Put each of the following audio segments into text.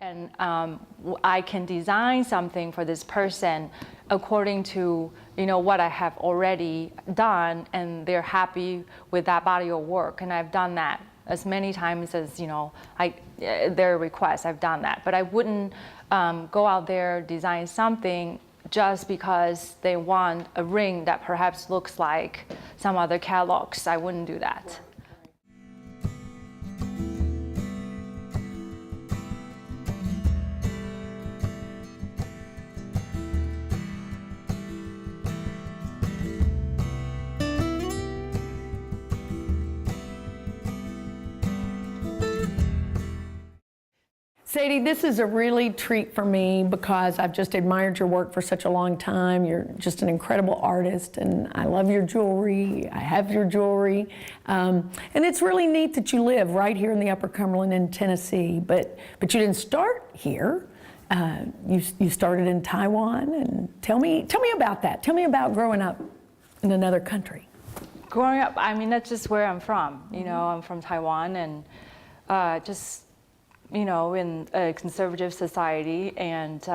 And I can design something for this person according to what I have already done, and they're happy with that body of work. And I've done that as many times as their requests. I've done that, but I wouldn't go out there design something just because they want a ring that perhaps looks like some other catalogs. I wouldn't do that. Sadie, this is a really treat for me because I've just admired your work for such a long time. You're just an incredible artist, and I love your jewelry. I have your jewelry. And it's really neat that you live right here in the Upper Cumberland in Tennessee, but you didn't start here. You started in Taiwan, and tell me about that. Tell me about growing up in another country. Growing up, I mean, that's just where I'm from. I'm from Taiwan, and just in a conservative society, and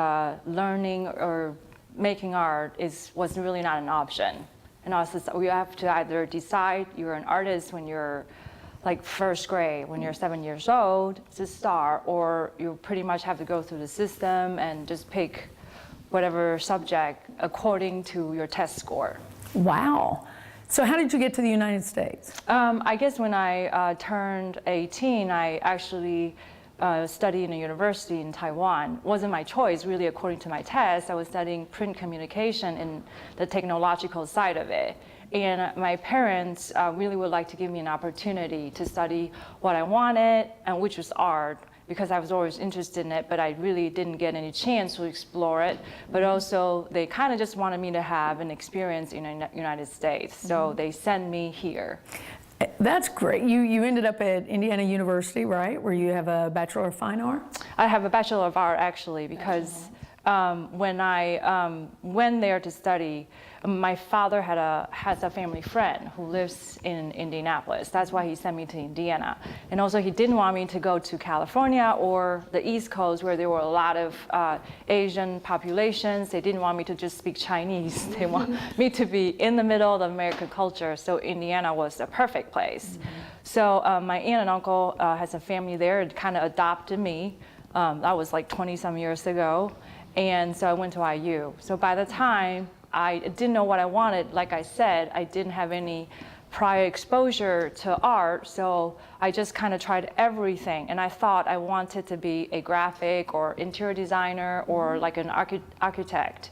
learning or making art was really not an option. And also, you have to either decide you're an artist when you're like first grade, when you're 7 years old to start, or you pretty much have to go through the system and just pick whatever subject according to your test score. Wow. So how did you get to the United States? I guess when I turned 18, I actually study in a university in Taiwan. Wasn't my choice, really, according to my test. I was studying print communication and the technological side of it. And my parents really would like to give me an opportunity to study what I wanted, and which was art, because I was always interested in it, but I really didn't get any chance to explore it. But also, they kind of just wanted me to have an experience in the United States. So they sent me here. That's great. You ended up at Indiana University, right, where you have a Bachelor of Fine Art? I have a Bachelor of Art, actually, because when I went there to study, my father has a family friend who lives in Indianapolis. That's why he sent me to Indiana. And also, he didn't want me to go to California or the East Coast, where there were a lot of Asian populations. They didn't want me to just speak Chinese. They want me to be in the middle of the American culture. So Indiana was the perfect place. So my aunt and uncle has a family there and kind of adopted me. That was like 20-some years ago. And so I went to IU. So by the time I didn't know what I wanted, like I said, I didn't have any prior exposure to art, so I just kind of tried everything. And I thought I wanted to be a graphic or interior designer or like an architect.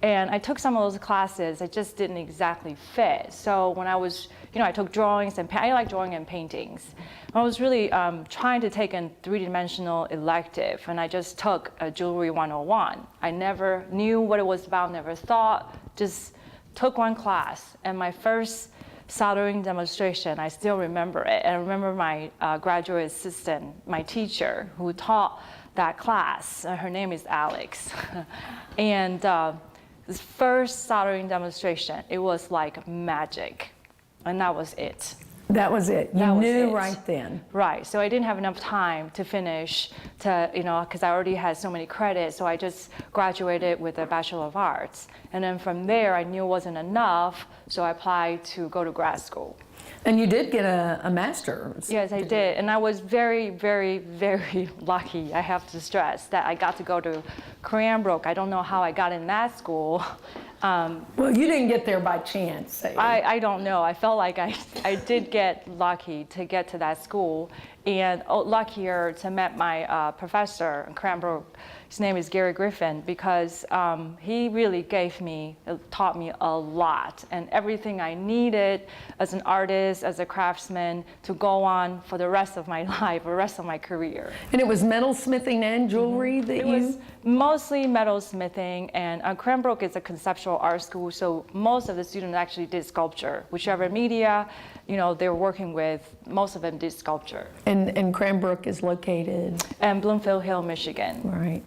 And I took some of those classes, it just didn't exactly fit. So when I was, I took drawings, and I like drawing and paintings. I was really trying to take a three-dimensional elective, and I just took a Jewelry 101. I never knew what it was about, never thought, just took one class. And my first soldering demonstration, I still remember it. And I remember my graduate assistant, my teacher, who taught that class. Her name is Alex. And this first soldering demonstration, it was like magic. And that was it. That was it. You knew right then. Right. So I didn't have enough time to finish, because I already had so many credits. So I just graduated with a Bachelor of Arts. And then from there, I knew it wasn't enough. So I applied to go to grad school. And you did get a master's. Yes, I did. And I was very, very, very lucky, I have to stress, that I got to go to Cranbrook. I don't know how I got in that school. Well, you didn't get there by chance, Sadie. I don't know. I felt like I did get lucky to get to that school, and luckier to meet my professor in Cranbrook. His name is Gary Griffin, because he really taught me a lot, and everything I needed as an artist, as a craftsman, to go on for the rest of my life, the rest of my career. And it was metalsmithing and jewelry that It was mostly metalsmithing, and Cranbrook is a conceptual art school, so most of the students actually did sculpture. Whichever media, they were working with, most of them did sculpture. And Cranbrook is located? In Bloomfield Hill, Michigan. Right.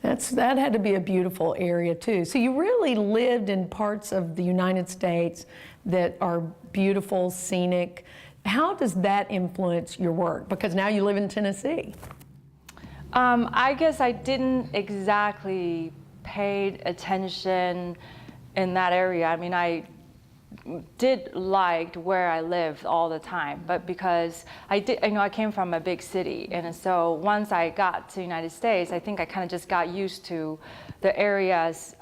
That had to be a beautiful area too. So you really lived in parts of the United States that are beautiful, scenic. How does that influence your work? Because now you live in Tennessee. I guess I didn't exactly pay attention in that area. I mean, I did liked where I lived all the time, but because I came from a big city, and so once I got to the United States, I think I kind of just got used to the areas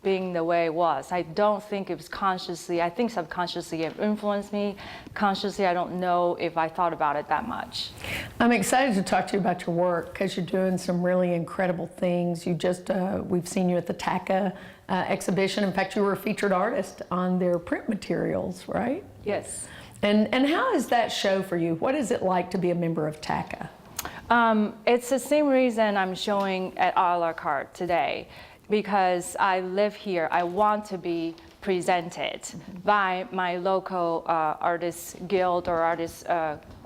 being the way it was. I don't think it was consciously, I think subconsciously it influenced me. Consciously, I don't know if I thought about it that much. I'm excited to talk to you about your work because you're doing some really incredible things. You just, we've seen you at the TACA exhibition. In fact, you were a featured artist on their print materials, right? Yes. And how is that show for you? What is it like to be a member of TACA? It's the same reason I'm showing at a la carte today, because I live here. I want to be presented by my local artists guild or artists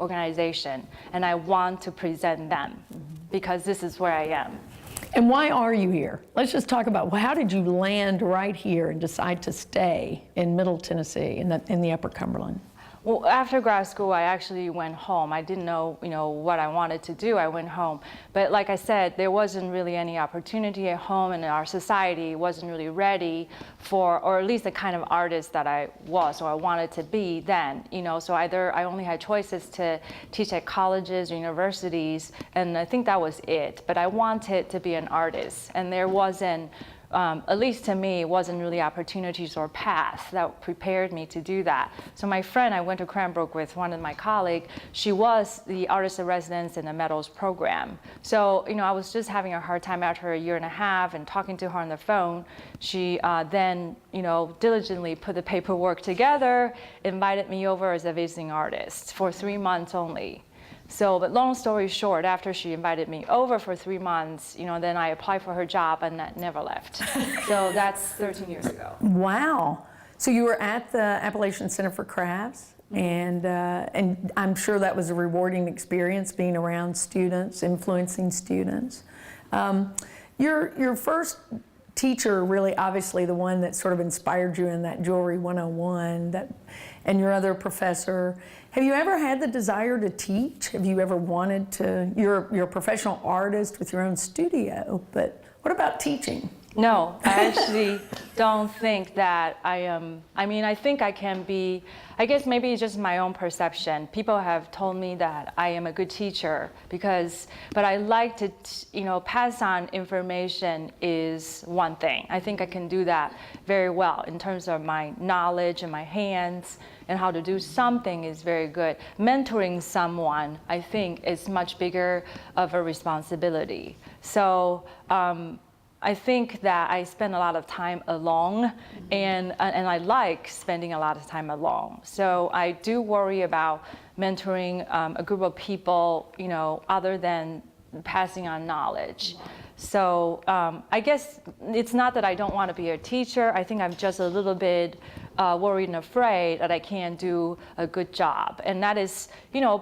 organization, and I want to present them because this is where I am. And why are you here? Let's just talk about, well, how did you land right here and decide to stay in Middle Tennessee, in the Upper Cumberland? Well, after grad school, I actually went home. I didn't know, what I wanted to do. I went home. But like I said, there wasn't really any opportunity at home, and our society wasn't really ready for, or at least the kind of artist that I was or I wanted to be then. So either I only had choices to teach at colleges or universities, and I think that was it. But I wanted to be an artist, and there wasn't, at least to me, it wasn't really opportunities or paths that prepared me to do that. So my friend, I went to Cranbrook with one of my colleagues, she was the artist in residence in the Metals program. So, I was just having a hard time after a year and a half and talking to her on the phone. She then, diligently put the paperwork together, invited me over as a visiting artist for 3 months only. So, but long story short, after she invited me over for 3 months, then I applied for her job and that never left. So that's 13 years ago. Wow. So you were at the Appalachian Center for Crafts, and I'm sure that was a rewarding experience, being around students, influencing students. Your first teacher, really obviously the one that sort of inspired you in that Jewelry 101, and your other professor. Have you ever had the desire to teach? Have you ever wanted to? You're a professional artist with your own studio, but what about teaching? No, I actually don't think that I am. I mean, I think I can be, I guess maybe it's just my own perception. People have told me that I am a good teacher but I like to, pass on information is one thing. I think I can do that very well in terms of my knowledge and my hands, and how to do something is very good. Mentoring someone, I think, is much bigger of a responsibility. So, I think that I spend a lot of time alone, and I like spending a lot of time alone. So I do worry about mentoring a group of people, other than passing on knowledge. So I guess it's not that I don't want to be a teacher. I think I'm just a little bit worried and afraid that I can't do a good job. And that is,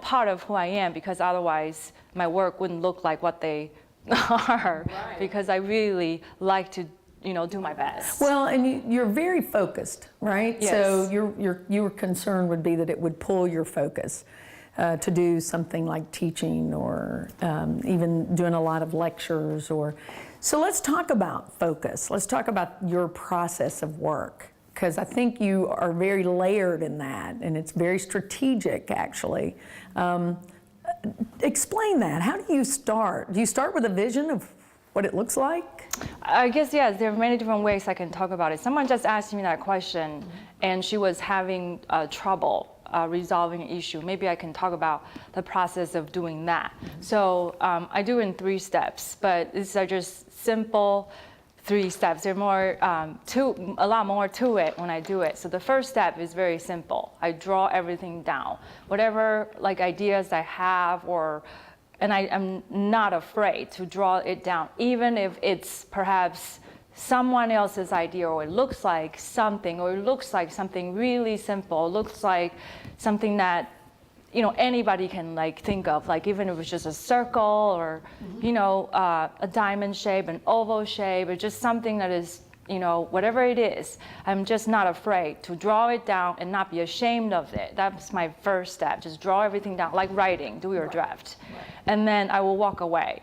part of who I am, because otherwise my work wouldn't look like what they are, right. Because I really like to, do my best. Well, and you're very focused, right? Yes. So your concern would be that it would pull your focus to do something like teaching or even doing a lot of lectures. So let's talk about focus. Let's talk about your process of work, because I think you are very layered in that, and it's very strategic, actually. Explain that. How do you start? Do you start with a vision of what it looks like? I guess, yes, there are many different ways I can talk about it. Someone just asked me that question, and she was having trouble resolving an issue. Maybe I can talk about the process of doing that. So I do in 3 steps, but these are just simple 3 steps. There's a lot more to it when I do it. So the first step is very simple. I draw everything down. Whatever ideas I have, and I'm not afraid to draw it down, even if it's perhaps someone else's idea, or it looks like something, or it looks like something really simple, it looks like something that anybody can think of, even if it's just a circle or, a diamond shape, an oval shape, or just something that is, whatever it is. I'm just not afraid to draw it down and not be ashamed of it. That's my first step. Just draw everything down, like writing, do your draft. Right. And then I will walk away.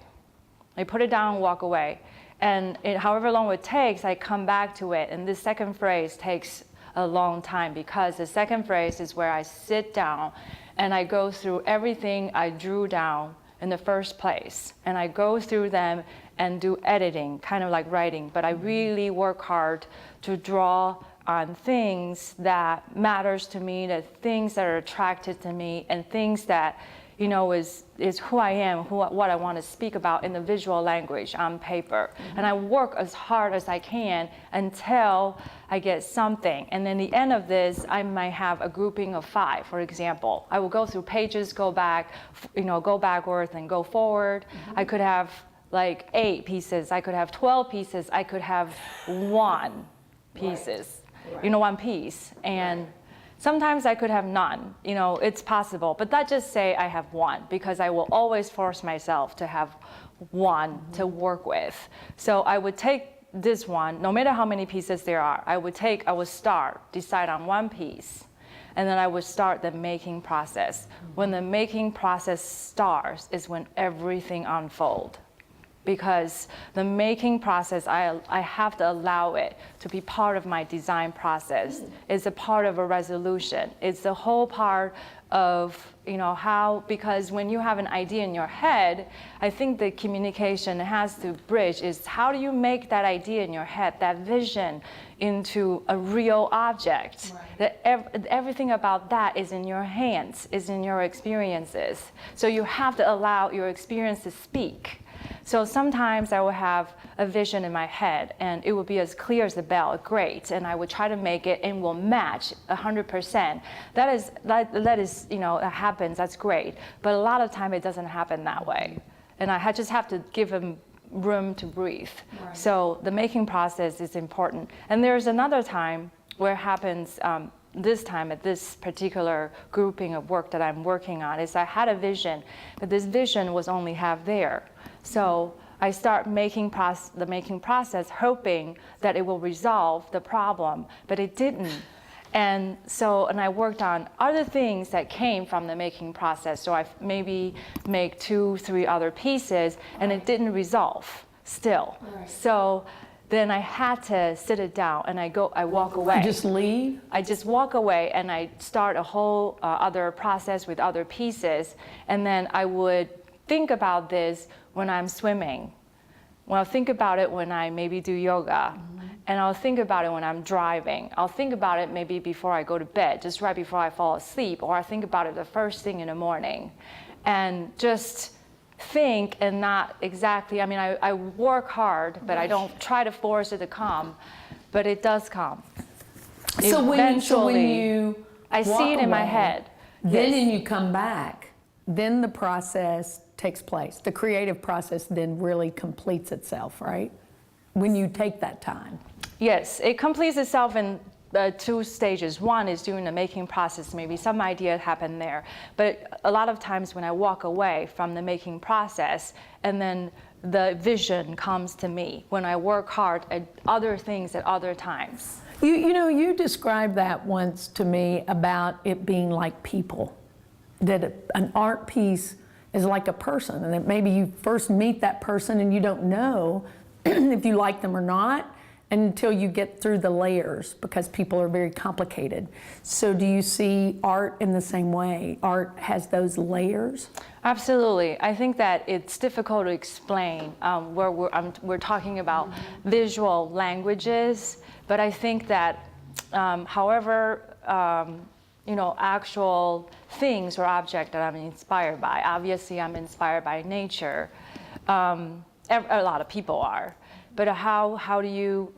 I put it down and walk away. And however long it takes, I come back to it. And this second phrase takes a long time because the second phrase is where I sit down and I go through everything I drew down in the first place. And I go through them and do editing, kind of like writing. But I really work hard to draw on things that matters to me, the things that are attracted to me, and things that, you know, is who I am, what I want to speak about in the visual language on paper. And I work as hard as I can until I get something. And then the end of this, I might have a grouping of 5, for example. I will go through pages, go back, you know, go backwards and go forward. I could have like 8 pieces. I could have 12 pieces. I could have 1 pieces, you know, 1 piece. And sometimes I could have none, you know, it's possible, but let's just say I have 1 because I will always force myself to have 1 to work with. So I would take this one, no matter how many pieces there are, I would start, decide on 1 piece, and then I would start the making process. When the making process starts is when everything unfolds. Because the making process, I have to allow it to be part of my design process. It's a part of a resolution. It's the whole part of, you know, how, because when you have an idea in your head, I think the communication has to bridge is how do you make that idea in your head, that vision, into a real object. That everything about that is in your hands, is in your experiences. So you have to allow your experience to speak. So sometimes I will have a vision in my head and it will be as clear as a bell, great, and I would try to make it and will match 100%. That is, you know, that happens, that's great. But a lot of time it doesn't happen that way. And I just have to give them room to breathe. Right. So the making process is important. And there's another time where it happens, this time at this particular grouping of work that I'm working on, is I had a vision, but this vision was only half there. So I start the making process hoping that it will resolve the problem, but it didn't. And I worked on other things that came from the making process. So I maybe make 2, 3 other pieces, and it didn't resolve still. Right. So then I had to sit it down, and I walk away. You just leave? I just walk away, and I start a whole other process with other pieces, and then I would think about this when I'm swimming. Well, I'll think about it when I maybe do yoga, and I'll think about it when I'm driving. I'll think about it maybe before I go to bed, just right before I fall asleep, or I think about it the first thing in the morning, and just think and not exactly, I mean, I work hard, but I don't try to force it to come, but it does come. So when you I see it in my head. Then Yes. when you come back, then the process takes place. The creative process then really completes itself, right? When you take that time. Yes, it completes itself in 2 stages. One is during the making process, maybe some idea happened there. But a lot of times when I walk away from the making process, and then the vision comes to me when I work hard at other things at other times. You know, you described that once to me about it being like people. That an art piece is like a person, and that maybe you first meet that person and you don't know if you like them or not until you get through the layers, because people are very complicated. So do you see art in the same way? Art has those layers? Absolutely. I think that it's difficult to explain where we're talking about visual languages, but I think that however, you know, actual things or object that I'm inspired by. Obviously, I'm inspired by nature. A lot of people are. But how do you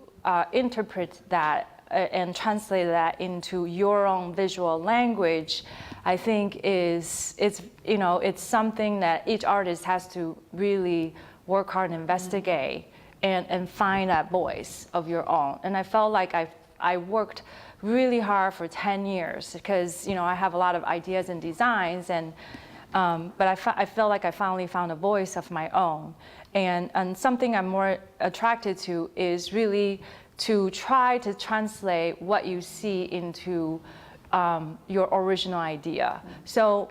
interpret that and translate that into your own visual language? I think it's you know, it's something that each artist has to really work hard and investigate and find that voice of your own. And I felt like I worked really hard for 10 years because, you know, I have a lot of ideas and designs, and but I feel like I finally found a voice of my own. And something I'm more attracted to is really to try to translate what you see into your original idea. So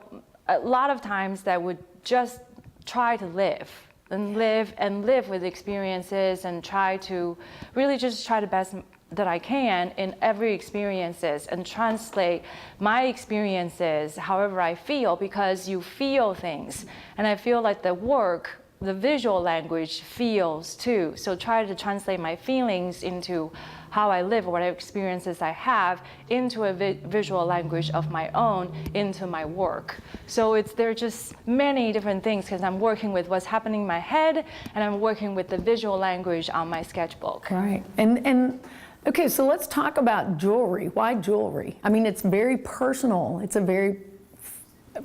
a lot of times that would just try to live live with experiences and try to really just try the best that I can in every experiences and translate my experiences however I feel, because you feel things. And I feel like the work, the visual language feels too. So try to translate my feelings into how I live, whatever experiences I have, into a visual language of my own, into my work. So there are just many different things, because I'm working with what's happening in my head, and I'm working with the visual language on my sketchbook. Right. And okay, so let's talk about jewelry. Why jewelry? I mean, it's very personal. It's a very,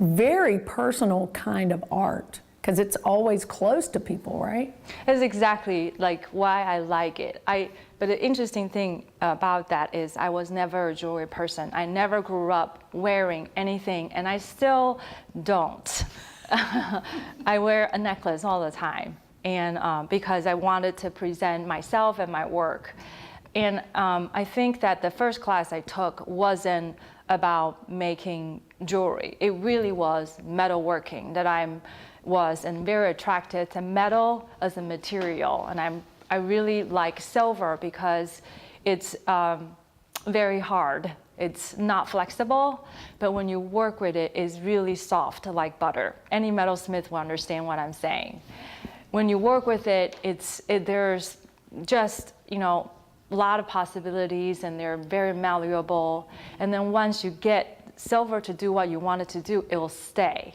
very personal kind of art, because it's always close to people, right? That's exactly like why I like it. But the interesting thing about that is I was never a jewelry person. I never grew up wearing anything, and I still don't. I wear a necklace all the time, and because I wanted to present myself and my work. And I think that the first class I took wasn't about making jewelry. It really was metalworking that I was, and very attracted to metal as a material. And I really like silver because it's very hard. It's not flexible, but when you work with it, it's really soft like butter. Any metalsmith will understand what I'm saying. When you work with it, there's just, a lot of possibilities, and they're very malleable. And then once you get silver to do what you want it to do, it will stay.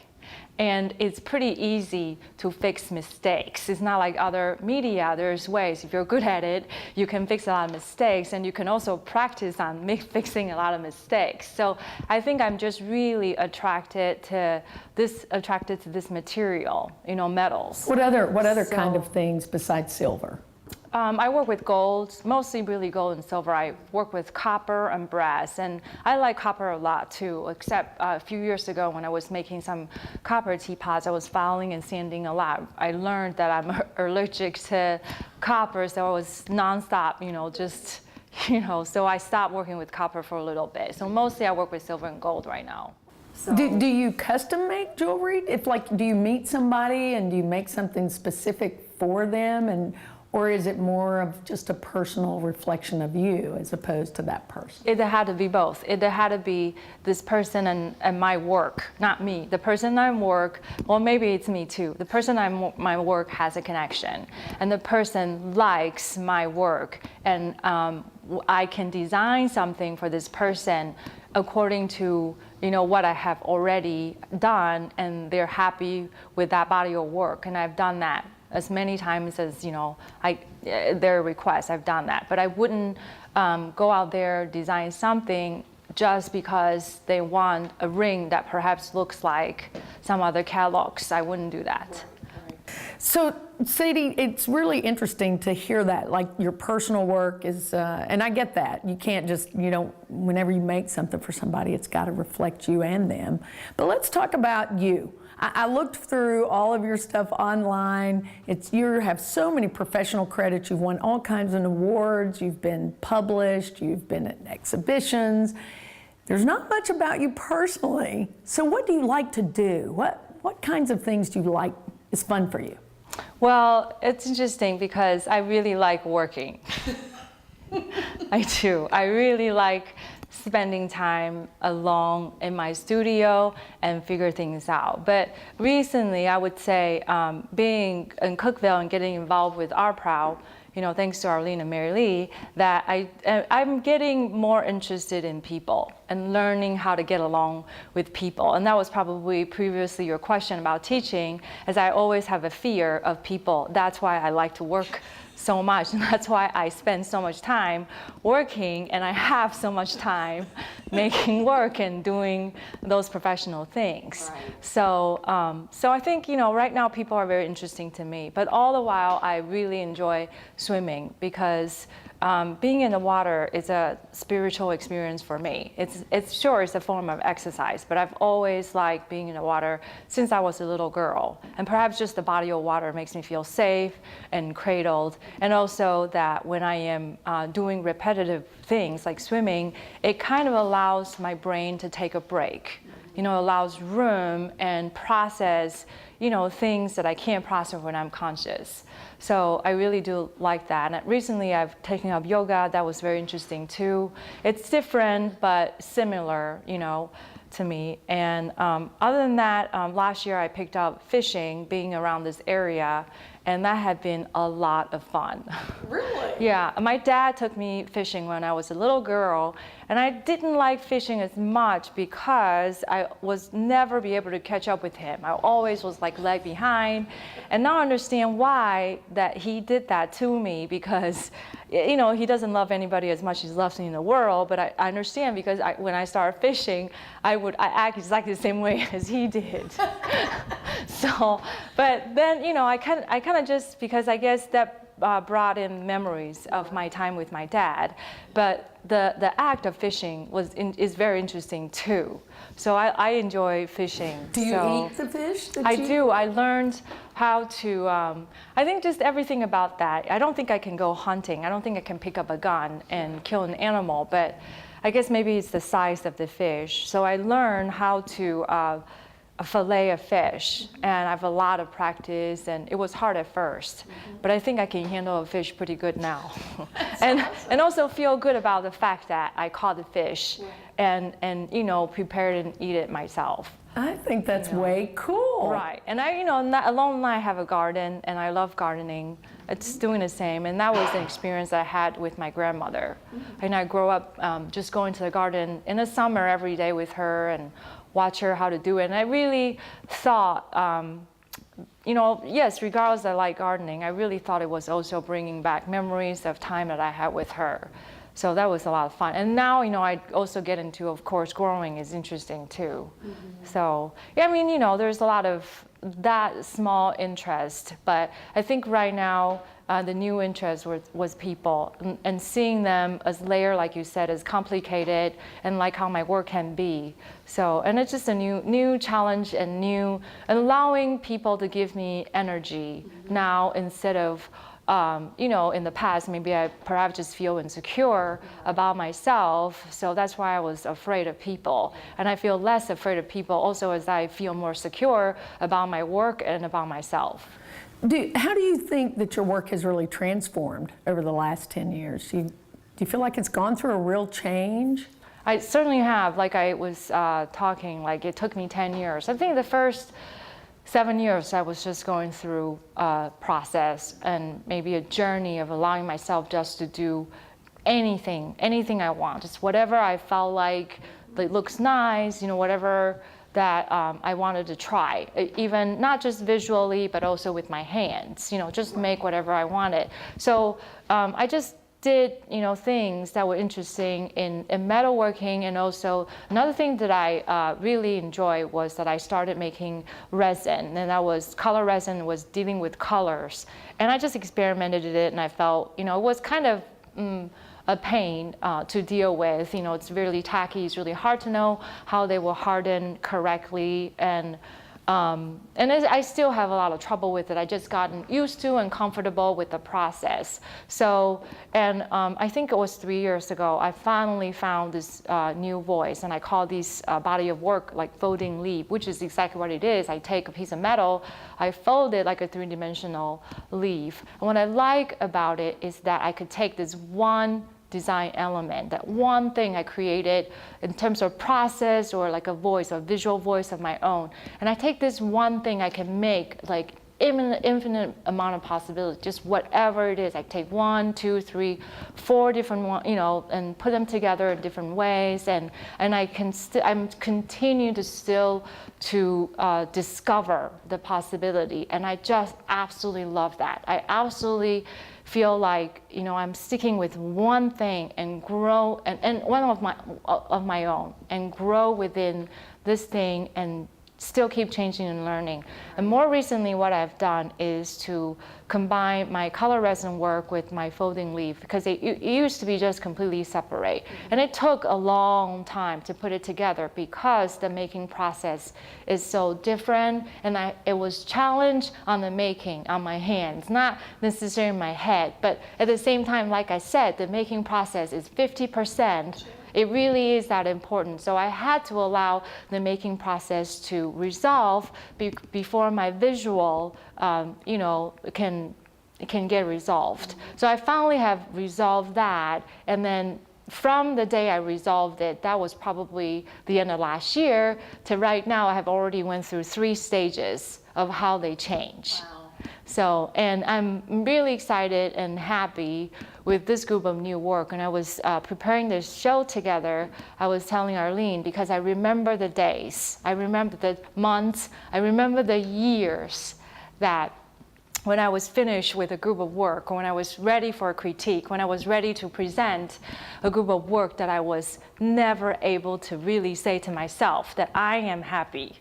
And it's pretty easy to fix mistakes. It's not like other media. There's ways. If you're good at it, you can fix a lot of mistakes, and you can also practice on fixing a lot of mistakes. So I think I'm just really attracted to this material, metals. What other kind of things besides silver? I work with gold, mostly really gold and silver. I work with copper and brass, and I like copper a lot too, except a few years ago when I was making some copper teapots, I was filing and sanding a lot. I learned that I'm allergic to copper, so I was nonstop, so I stopped working with copper for a little bit. So mostly I work with silver and gold right now. So. Do you custom make jewelry? Do you meet somebody and do you make something specific for them, or is it more of just a personal reflection of you as opposed to that person? It had to be both. It had to be this person and my work, not me. The person I work, well, maybe it's me too. The person my work has a connection, and the person likes my work, and I can design something for this person according to what I have already done, and they're happy with that body of work, and I've done that as many times as their requests. I've done that, but I wouldn't go out there design something just because they want a ring that perhaps looks like some other catalogs. I wouldn't do that. So Sadie, it's really interesting to hear that, like your personal work is, and I get that. You can't just, whenever you make something for somebody, it's got to reflect you and them. But let's talk about you. I looked through all of your stuff online. You have so many professional credits. You've won all kinds of awards. You've been published. You've been at exhibitions. There's not much about you personally. So what do you like to do? What kinds of things do you like is fun for you? Well, it's interesting because I really like working. I do. I really like spending time alone in my studio and figure things out. But recently, I would say being in Cookeville and getting involved with Art Proud, thanks to Arlene and Mary Lee, that I'm getting more interested in people and learning how to get along with people. And that was probably previously your question about teaching, as I always have a fear of people. That's why I like to work so much, and that's why I spend so much time working, and I have so much time making work and doing those professional things. Right. So I think right now people are very interesting to me, but all the while I really enjoy swimming because being in the water is a spiritual experience for me. It's a form of exercise, but I've always liked being in the water since I was a little girl. And perhaps just the body of water makes me feel safe and cradled. And also that when I am doing repetitive things like swimming, it kind of allows my brain to take a break. Allows room and process, things that I can't process when I'm conscious. So I really do like that. And recently I've taken up yoga. That was very interesting too. It's different, but similar, to me. And other than that, last year I picked up fishing, being around this area, and that had been a lot of fun. Really? Yeah, my dad took me fishing when I was a little girl, and I didn't like fishing as much because I was never be able to catch up with him. I always was like lag behind, and now I understand why that he did that to me, because he doesn't love anybody as much as he loves me in the world, but I understand because when I started fishing, I act exactly the same way as he did. So, but then, I kind of just, because I guess that brought in memories of my time with my dad, but the act of fishing is very interesting too. So I enjoy fishing. Do you eat the fish? I do. I learned how to, I think just everything about that. I don't think I can go hunting. I don't think I can pick up a gun and kill an animal, but I guess maybe it's the size of the fish. So I learned how to fillet a fish, and I have a lot of practice, and it was hard at first, but I think I can handle a fish pretty good now. and also feel good about the fact that I caught the fish and prepared and eat it myself. I think that's way cool. Right, and alone I have a garden, and I love gardening. It's doing the same, and that was an experience I had with my grandmother. And I grew up just going to the garden in the summer every day with her and watch her how to do it. And I really thought, yes, regardless I like gardening, I really thought it was also bringing back memories of time that I had with her. So that was a lot of fun. And now, I also get into, of course, growing is interesting too. So, yeah, there's a lot of that small interest, but I think right now, the new interest was people, and seeing them as layered, like you said, as complicated, and like how my work can be. So, and it's just a new challenge, and allowing people to give me energy now instead of, in the past, maybe I perhaps just feel insecure about myself. So that's why I was afraid of people. And I feel less afraid of people also as I feel more secure about my work and about myself. How do you think that your work has really transformed over the last 10 years? Do you feel like it's gone through a real change? I certainly have. Like I was talking, like it took me 10 years. I think the first 7 years I was just going through a process and maybe a journey of allowing myself just to do anything I want, just whatever I felt like it looks nice, whatever that I wanted to try, even not just visually, but also with my hands, just make whatever I wanted. So I just did, things that were interesting in metalworking, and also another thing that I really enjoy was that I started making resin, and that was color resin, was dealing with colors, and I just experimented with it, and I felt, it was kind of a pain to deal with. It's really tacky. It's really hard to know how they will harden correctly, and I still have a lot of trouble with it. I just gotten used to and comfortable with the process. So, and I think it was 3 years ago, I finally found this new voice, and I call this body of work like folding leaf, which is exactly what it is. I take a piece of metal, I fold it like a three-dimensional leaf. And what I like about it is that I could take this one design element, that one thing I created in terms of process or like a voice, a visual voice of my own. And I take this one thing, I can make like infinite amount of possibilities, just whatever it is. I take 1, 2, 3, 4 different one, and put them together in different ways. And I'm continuing to still discover the possibility. And I just absolutely love that. I absolutely feel like I'm sticking with one thing and grow, and one of my own, and grow within this thing and still keep changing and learning. And more recently, what I've done is to combine my color resin work with my folding leaf, because it used to be just completely separate. And it took a long time to put it together because the making process is so different, and it was challenged on the making, on my hands, not necessarily in my head. But at the same time, like I said, the making process is 50%. it really is that important. So I had to allow the making process to resolve before my visual, you know, can get resolved. So I finally have resolved that, and then from the day I resolved it, that was probably the end of last year, to right now I have already went through 3 stages of how they change. Wow. So, and I'm really excited and happy with this group of new work. And I was preparing this show together, I was telling Arlene, because I remember the days, I remember the months, I remember the years that when I was finished with a group of work, or when I was ready for a critique, when I was ready to present a group of work, that I was never able to really say to myself that I am happy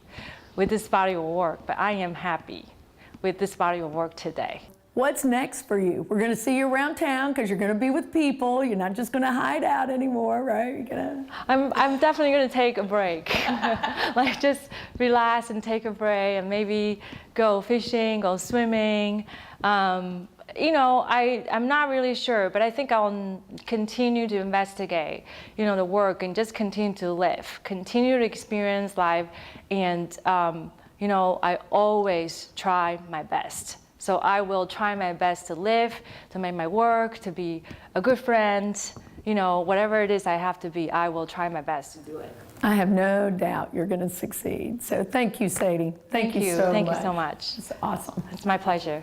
with this body of work, but I am happy with this body of work today. What's next for you? We're going to see you around town because you're going to be with people. You're not just going to hide out anymore, right? You're gonna... I'm definitely going to take a break. Like just relax and take a break and maybe go fishing, go swimming. You know, I'm not really sure, but I think I'll continue to investigate, you know, the work and just continue to live, continue to experience life. And, you know, I always try my best. So I will try my best to live, to make my work, to be a good friend, you know, whatever it is I have to be, I will try my best to do it. I have no doubt you're going to succeed. So thank you, Sadie. Thank you so much. Thank you so much. It's awesome. It's my pleasure.